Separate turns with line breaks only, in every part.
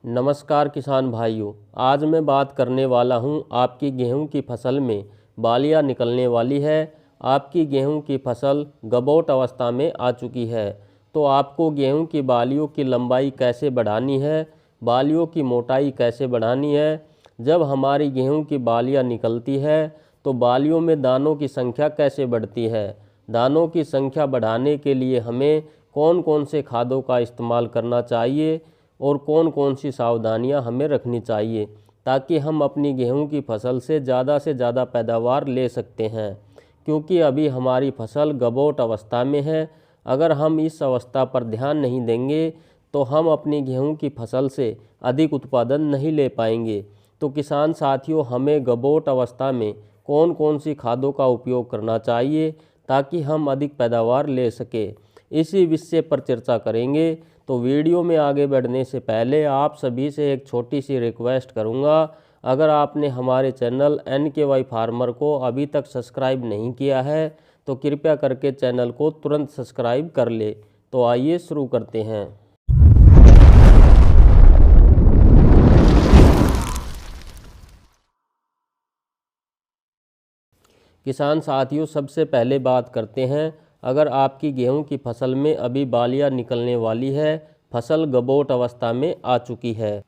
नमस्कार किसान भाइयों, आज मैं बात करने वाला हूं आपकी गेहूं की फसल में बालियां निकलने वाली है। आपकी गेहूं की फसल गबोट अवस्था में आ चुकी है, तो आपको गेहूं की बालियों की लंबाई कैसे बढ़ानी है, बालियों की मोटाई कैसे बढ़ानी है। जब हमारी गेहूं की बालियां निकलती है तो बालियों में दानों की संख्या कैसे बढ़ती है। दानों की संख्या बढ़ाने के लिए हमें कौन कौन से खादों का इस्तेमाल करना चाहिए और कौन कौन सी सावधानियां हमें रखनी चाहिए, ताकि हम अपनी गेहूं की फसल से ज़्यादा पैदावार ले सकते हैं। क्योंकि अभी हमारी फसल गबोट अवस्था में है। अगर हम इस अवस्था पर ध्यान नहीं देंगे तो हम अपनी गेहूं की फसल से अधिक उत्पादन नहीं ले पाएंगे। तो किसान साथियों, हमें गबोट अवस्था में कौन कौन सी खादों का उपयोग करना चाहिए ताकि हम अधिक पैदावार ले सके, इसी विषय पर चर्चा करेंगे। तो वीडियो में आगे बढ़ने से पहले आप सभी से एक छोटी सी रिक्वेस्ट करूंगा, अगर आपने हमारे चैनल NKY फार्मर को अभी तक सब्सक्राइब नहीं किया है तो कृपया करके चैनल को तुरंत सब्सक्राइब कर ले। तो आइए शुरू करते हैं। किसान साथियों, सबसे पहले बात करते हैं, अगर आपकी गेहूं की फसल में अभी बालियां निकलने वाली है, फसल गबोट अवस्था में आ चुकी है,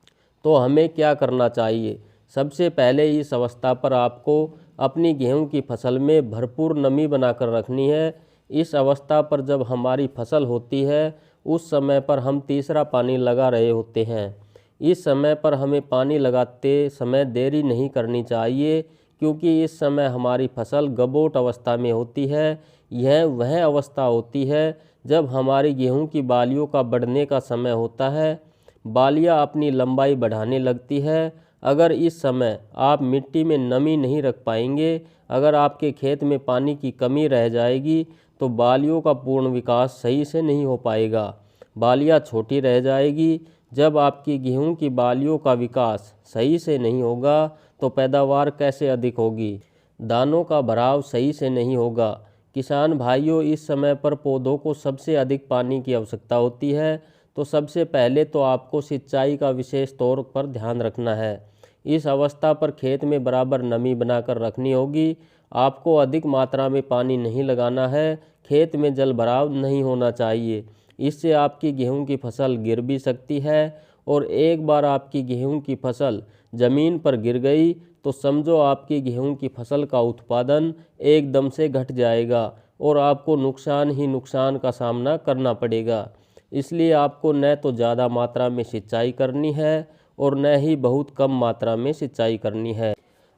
तो हमें क्या करना चाहिए। सबसे पहले इस अवस्था पर आपको अपनी गेहूं की फसल में भरपूर नमी बनाकर रखनी है। इस अवस्था पर जब हमारी फसल होती है उस समय पर हम तीसरा पानी लगा रहे होते हैं। इस समय पर हमें पानी लगाते समय देरी नहीं करनी चाहिए, क्योंकि इस समय हमारी फसल गबोट अवस्था में होती है। यह वह अवस्था होती है जब हमारी गेहूं की बालियों का बढ़ने का समय होता है, बालियां अपनी लंबाई बढ़ाने लगती है। अगर इस समय आप मिट्टी में नमी नहीं रख पाएंगे, अगर आपके खेत में पानी की कमी रह जाएगी तो बालियों का पूर्ण विकास सही से नहीं हो पाएगा, बालियां छोटी रह जाएगी। जब आपकी गेहूं की बालियों का विकास सही से नहीं होगा तो पैदावार कैसे अधिक होगी, दानों का भराव सही से नहीं होगा। किसान भाइयों, इस समय पर पौधों को सबसे अधिक पानी की आवश्यकता होती है, तो सबसे पहले तो आपको सिंचाई का विशेष तौर पर ध्यान रखना है। इस अवस्था पर खेत में बराबर नमी बनाकर रखनी होगी। आपको अधिक मात्रा में पानी नहीं लगाना है, खेत में जल भराव नहीं होना चाहिए। इससे आपकी गेहूं की फसल गिर भी सकती है, और एक बार आपकी गेहूं की फसल ज़मीन पर गिर गई तो समझो आपकी गेहूं की फसल का उत्पादन एकदम से घट जाएगा और आपको नुकसान ही नुकसान का सामना करना पड़ेगा। इसलिए आपको न तो ज़्यादा मात्रा में सिंचाई करनी है और न ही बहुत कम मात्रा में सिंचाई करनी है।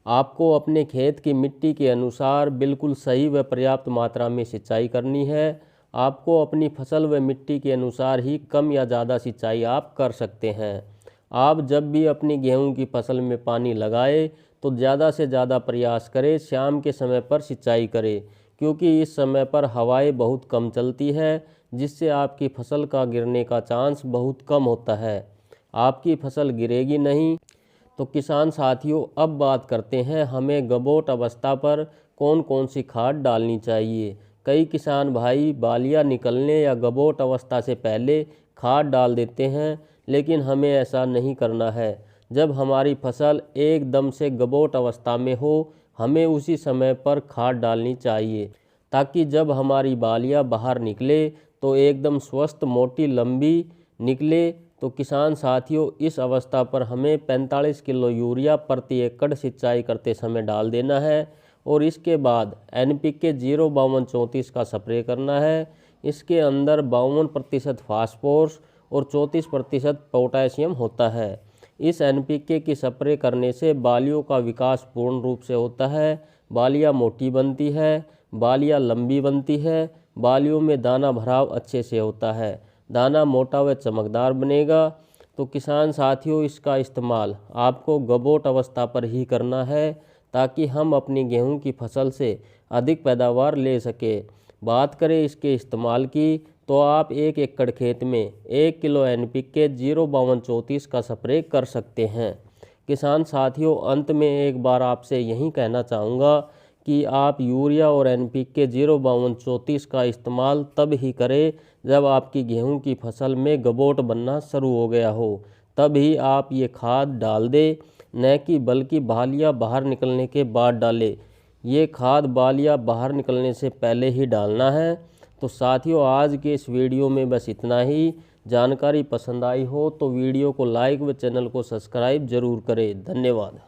आपको अपने खेत की मिट्टी के अनुसार बिल्कुल सही व पर्याप्त मात्रा में सिंचाई करनी है। आपको अपनी फसल व मिट्टी के अनुसार ही कम या ज़्यादा सिंचाई आप कर सकते हैं। आप जब भी अपनी गेहूं की फसल में पानी लगाए तो ज़्यादा से ज़्यादा प्रयास करें शाम के समय पर सिंचाई करें, क्योंकि इस समय पर हवाएं बहुत कम चलती है, जिससे आपकी फसल का गिरने का चांस बहुत कम होता है। आपकी फसल गिरेगी नहीं। तो किसान साथियों, अब बात करते हैं हमें गबोट अवस्था पर कौन कौन सी खाद डालनी चाहिए। कई किसान भाई बालियां निकलने या गबोट अवस्था से पहले खाद डाल देते हैं, लेकिन हमें ऐसा नहीं करना है। जब हमारी फसल एकदम से गबोट अवस्था में हो, हमें उसी समय पर खाद डालनी चाहिए, ताकि जब हमारी बालियां बाहर निकले तो एकदम स्वस्थ मोटी लंबी निकले। तो किसान साथियों, इस अवस्था पर हमें 45 किलो यूरिया प्रति एकड़ सिंचाई करते समय डाल देना है, और इसके बाद NPK 05234 का स्प्रे करना है। इसके अंदर 52% फास्फोरस और 34% पोटेशियम होता है। इस NPK की स्प्रे करने से बालियों का विकास पूर्ण रूप से होता है, बालियां मोटी बनती है, बालियां लंबी बनती है, बालियों में दाना भराव अच्छे से होता है, दाना मोटा व चमकदार बनेगा। तो किसान साथियों, इसका इस्तेमाल आपको गबोट अवस्था पर ही करना है, ताकि हम अपनी गेहूं की फसल से अधिक पैदावार ले सके। बात करें इसके इस्तेमाल की, तो आप 1 एकड़ खेत में 1 किलो NPK 05234 का स्प्रे कर सकते हैं। किसान साथियों, अंत में एक बार आपसे यही कहना चाहूँगा कि आप यूरिया और NPK 05234 का इस्तेमाल तब ही करें जब आपकी गेहूं की फसल में गबोट बनना शुरू हो गया हो, तभी आप ये खाद डाल दें, न कि बल्कि बालियाँ बाहर निकलने के बाद डालें। ये खाद बालियाँ बाहर निकलने से पहले ही डालना है। तो साथियों, आज के इस वीडियो में बस इतना ही। जानकारी पसंद आई हो तो वीडियो को लाइक व चैनल को सब्सक्राइब जरूर करें। धन्यवाद।